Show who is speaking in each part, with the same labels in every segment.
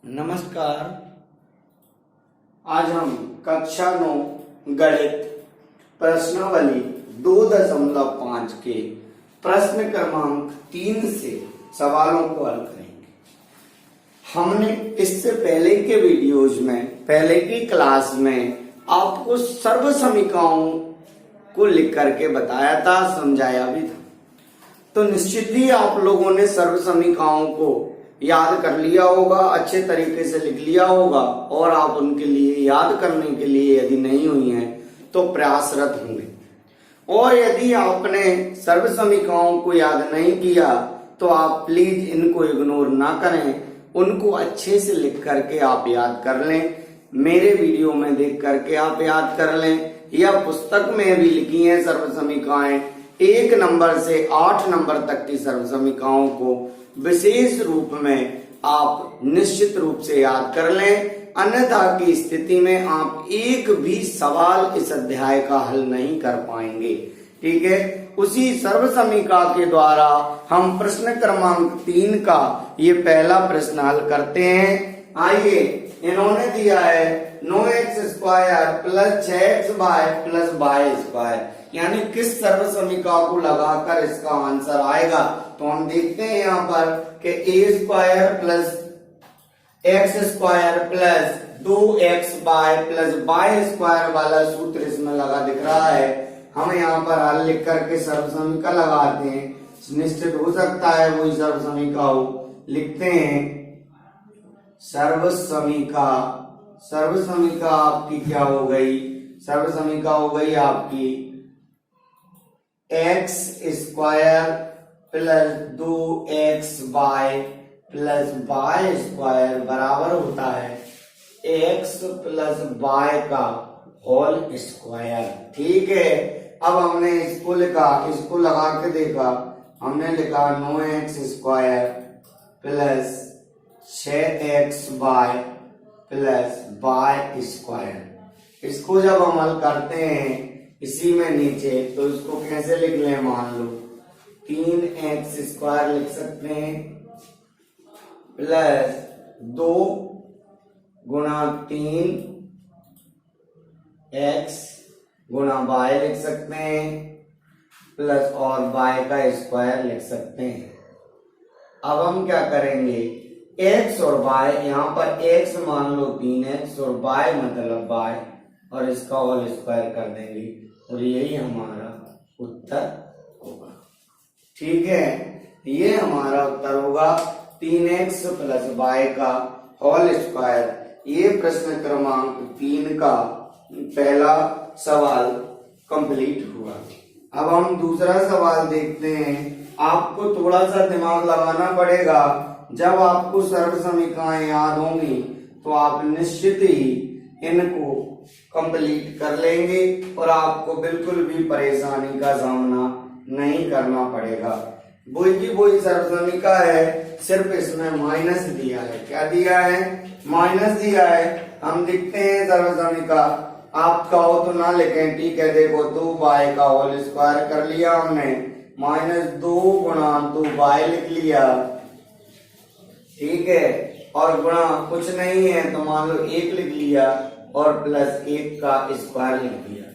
Speaker 1: नमस्कार। आज हम कक्षा 9 गणित प्रश्नावली 2.5 के प्रश्न क्रमांक 3 से सवालों को हल करेंगे। हमने इससे पहले के वीडियोज में, पहले की क्लास में आपको सर्व समीकरणों को लिख करके बताया था, समझाया भी था। तो निश्चित ही आप लोगों ने सर्व समीकरणों को याद कर लिया होगा, अच्छे तरीके से लिख लिया होगा और आप उनके लिए याद करने के लिए यदि नहीं हुई हैं तो प्रयासरत होंगे। और यदि आपने सर्व समीकरणों को याद नहीं किया तो आप प्लीज इनको इग्नोर ना करें, उनको अच्छे से लिख करके आप याद कर लें। मेरे वीडियो में देख करके आप याद कर लें, या पुस्तक में भी लिखी है सर्व समीकरणें। 1 नंबर से 8 नंबर तक की सर्व समीकरणों को विशेष रूप में आप निश्चित रूप से याद कर लें, अन्यथा की स्थिति में आप एक भी सवाल इस अध्याय का हल नहीं कर पाएंगे। ठीक है, उसी सर्व समीकरण के द्वारा हम प्रश्न क्रमांक 3 का ये पहला प्रश्न हल करते हैं। आइए, इन्होंने दिया है 9x² plus 6xy plus y², यानी किस सर्व समीकरण को लगाकर इसका आंसर आएगा। तो हम देखते हैं यहाँ पर कि a² plus x² plus 2xy plus y² वाला सूत्र इसमें लगा दिख रहा है। हम यहाँ पर हल लिख करके सर्व समीकरण लगाते हैं, निश्चित हो सकता है वही सर्व समीकरण लिखते हैं। सर्व समीकरण आपकी क्या हो गई? सर्व समीकरण हो गई आपकी x² plus 2xy plus y² बराबर होता है x प्लस y का होल स्क्वायर। ठीक है, अब हमने इसको लिखा, इसको लगा के देखा, हमने लिखा 9x² plus 6xy plus y²। इसको जब हम हल करते हैं इसी में नीचे, तो इसको कैसे लिख लें? मान लो 3x² लिख सकते हैं प्लस 2 गुणा 3x गुणा y लिख सकते हैं प्लस और y का स्क्वायर लिख सकते हैं। अब हम क्या करेंगे? x और y, यहाँ पर x मान लो 3x और y मतलब y, और इसका होल स्क्वायर कर देंगे और यही हमारा उत्तर होगा। ठीक है, ये हमारा उत्तर होगा 3x प्लस y का होल स्क्वायर। ये प्रश्न क्रमांक 3 का पहला सवाल कंप्लीट हुआ। अब हम दूसरा सवाल देखते हैं। आपको थोड़ा सा दिमाग लगाना पड़ेगा। जब आपको सर्व समीकरणें याद होंगी तो आप निश्चित ही इनको कंप्लीट कर लेंगे और आपको बिल्कुल भी परेशानी का सामना नहीं करना पड़ेगा। वही की वही सर्व समीकरण है, सिर्फ इसमें माइनस दिया है। क्या दिया है? माइनस दिया है। हम लिखते हैं सर्व समीकरण, आप कहो तो ना लिखें, ठीक है। देखो 2y का होल स्क्वायर कर लिया हमने, -2 गुणा 2y लिख लिया, ठीक है, और गुणा कुछ नहीं है तो मान लो 1 लिख लिया और प्लस 1 का स्क्वायर लिख दिया।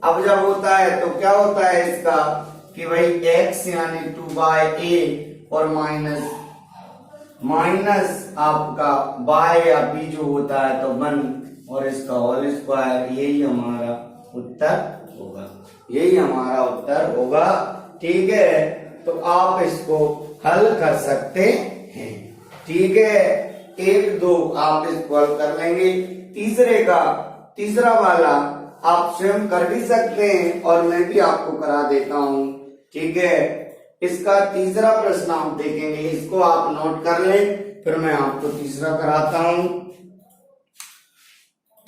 Speaker 1: अब जब होता है तो क्या होता है इसका कि भाई x यानी 2a और माइनस आपका y या b जो होता है तो 1 और इसका होल स्क्वायर, यही हमारा उत्तर होगा। यही हमारा उत्तर होगा। ठीक है, तो आप इसको हल कर सकते हैं। ठीक है, 1 2 आप इसको हल कर लेंगे। तीसरा वाला आप स्वयं कर भी सकते हैं और मैं भी आपको करा देता हूं। ठीक है, इसका तीसरा प्रश्न आप देखेंगे, इसको आप नोट कर लें, फिर मैं आपको तीसरा कराता हूं।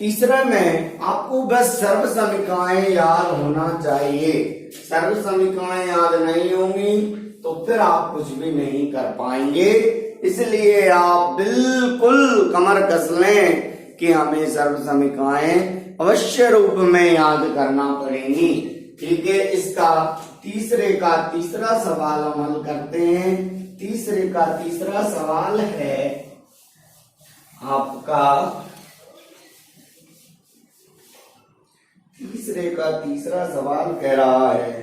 Speaker 1: तीसरा में आपको बस सर्व समीकरणें याद होना चाहिए। सर्व समीकरणें याद नहीं होंगी तो फिर आप कुछ भी नहीं कर पाएंगे। इसलिए आप बिल्कुल कमर कस लें कि हमें सर्व समीकरणें अवश्य रूप में याद करना पड़ेगी। ठीक है, इसका तीसरा सवाल हम हल करते हैं। तीसरा सवाल है आपका तीसरे का तीसरा सवाल कह रहा है।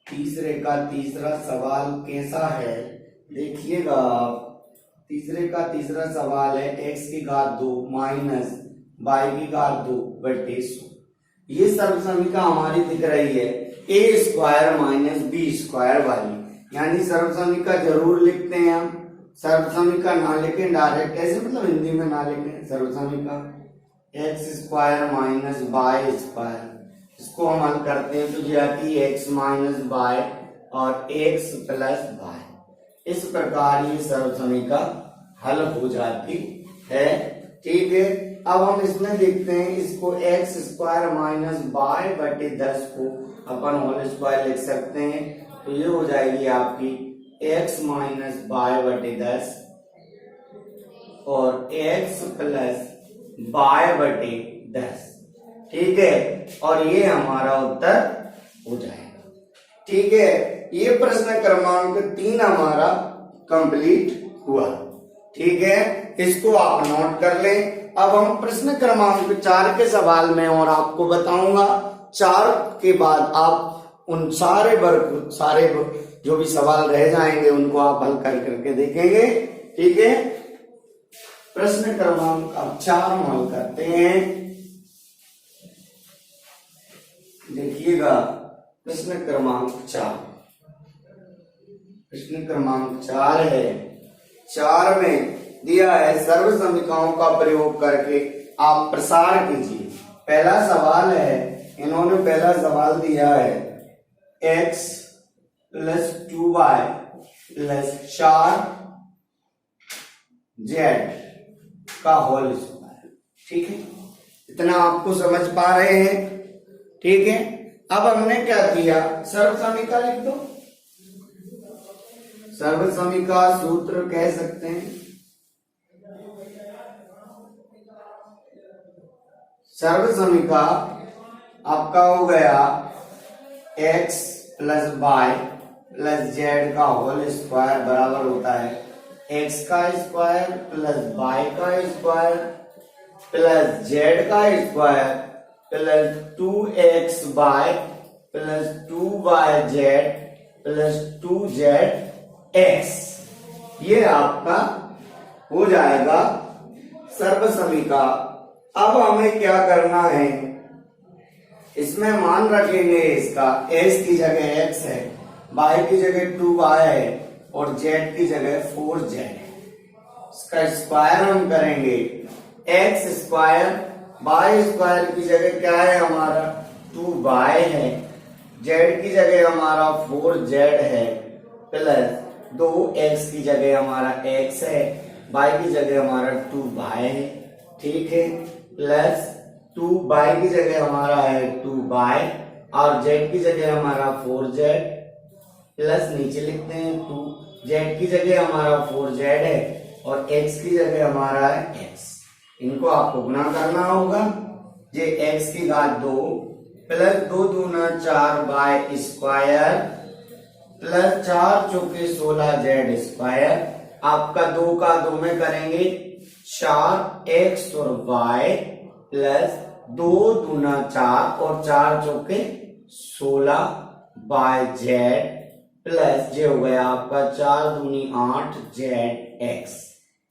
Speaker 1: तीसरे का तीसरा सवाल कैसा है देखिएगा आप। तीसरे का तीसरा सवाल है x की घात 2 माइनस y की घात 2 बटे 100। ये सर्वसमीका हमारी दिख रही है a square minus B square वाली, यानी सर्वसमीका जरूर लिखते हैं हम। सर्वसमीका ना लिखें डायरेक्ट ऐसे, मतलब हिंदी में ना लिखें। सर्वसमीका x square minus Y square, इसको हम हल करते हैं तो ये आती है x माइनस वाई और x प्लस वाई। इस प्रकार ये सर्वसमीका हल हो जाती है। ठीक है, अब हम इसमें देखते हैं, इसको x स्क्वायर माइनस वाई बटे 10 को अपन होल स्क्वायर लिख सकते हैं, तो ये हो जाएगी आपकी x माइनस वाई बटे 10 और x प्लस वाई बटे 10। ठीक है, और ये हमारा उत्तर हो जाएगा। ठीक है, ये प्रश्न क्रमांक 3 हमारा कंप्लीट हुआ। ठीक है, इसको आप नोट कर लें। अब हम प्रश्न क्रमांक 4 के सवाल में और आपको बताऊंगा। 4 के बाद आप उन सारे जो भी सवाल रह जाएंगे उनको आप हल कर करके देखेंगे। ठीक है, प्रश्न क्रमांक अब 4 हम हल करते हैं। देखिएगा प्रश्न क्रमांक 4। प्रश्न क्रमांक 4 है। 4 में दिया है सर्वसमीकाओं का प्रयोग करके आप प्रसार कीजिए। पहला सवाल है, इन्होंने पहला सवाल दिया है x plus 2y plus 4z का होल स्क्वायर। ठीक है, इतना आपको समझ पा रहे हैं। ठीक है, अब हमने क्या किया, सर्वसमीका लिख दो। सर्वसमीका सूत्र कह सकते हैं, सर्वसमीका आपका हो गया x plus Y plus Z का होल स्क्वायर बराबर होता है x का स्क्वायर प्लस y का स्क्वायर प्लस जेड का square plus 2xy plus 2yz plus 2zx। ये आपका हो जाएगा सर्वसमीका। अब हमें क्या करना है, इसमें मान रखेंगे इसका x की जगह x है, y की जगह 2y है और z की जगह 4z है। इसका स्क्वायर हम करेंगे, x स्क्वायर y स्क्वायर की जगह क्या है हमारा 2y है, z की जगह हमारा 4z है प्लस 2x की जगह हमारा x है, y की जगह हमारा 2y है। ठीक है, प्लस 2y की जगह हमारा है 2y और z की जगह हमारा 4z प्लस नीचे लिखते हैं 2z की जगह हमारा 4z है और x की जगह हमारा है x। इनको आपको गुणा करना होगा। ये x की घात 2 प्लस 2 दूना 4y स्क्वायर प्लस 4 चौके 16z स्क्वायर। आपका 2 का 2 में करेंगे 4x और y प्लस 2 दूना 4 और 4 चौके 16yz प्लस ये हो गया आपका 4 दूनी 8zx।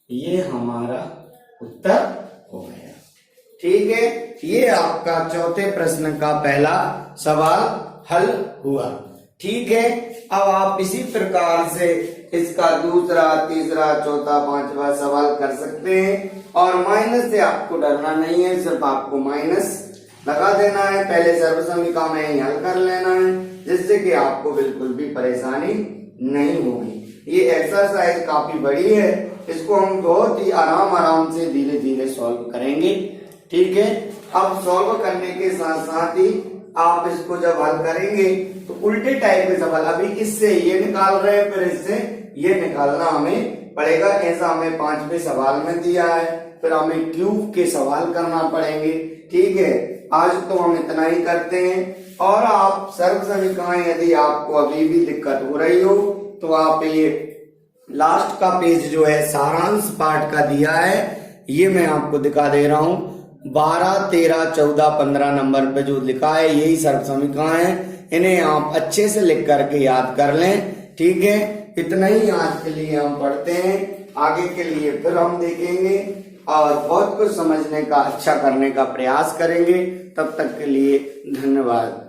Speaker 1: ये हमारा उत्तर हो गया। ठीक है, ये आपका चौथे प्रश्न का पहला सवाल हल हुआ। ठीक है, अब आप इसी प्रकार से इसका दूसरा, तीसरा, चौथा, पांचवा सवाल कर सकते हैं और माइनस से आपको डरना नहीं है, सिर्फ आपको माइनस लगा देना है। पहले सर्वसमीका में ही हल कर लेना है जिससे कि आपको बिल्कुल भी परेशानी नहीं होगी। ये एक्सरसाइज काफी बड़ी है, इसको हम बहुत ही आराम से धीरे धीरे सॉल्व करेंगे। ठीक है, अब सॉल्व करने के साथ साथ ही आप इसको जब हल करेंगे तो उल्टे टाइप के सवाल, अभी इससे ये निकाल रहे हैं फिर इससे ये निकालना हमें पड़ेगा। ऐसा हमें 5वें सवाल में दिया है, फिर हमें क्यूब के सवाल करना पड़ेंगे। ठीक है, आज तो हम इतना ही करते हैं और आप सर्वसमीकाएं यदि आपको अभी भी दिक्कत हो रही हो तो आप ये लास्ट का पेज जो है सारांश पाठ का दिया है, ये मैं आपको दिखा दे रहा हूं। 12, 13, 14, 15 नंबर पे जो लिखा है यही सर्व समीकरण है। इन्हें आप अच्छे से लिख करके याद कर लें। ठीक है, इतना ही आज के लिए हम पढ़ते हैं। आगे के लिए फिर हम देखेंगे और बहुत कुछ समझने का, अच्छा करने का प्रयास करेंगे। तब तक के लिए धन्यवाद।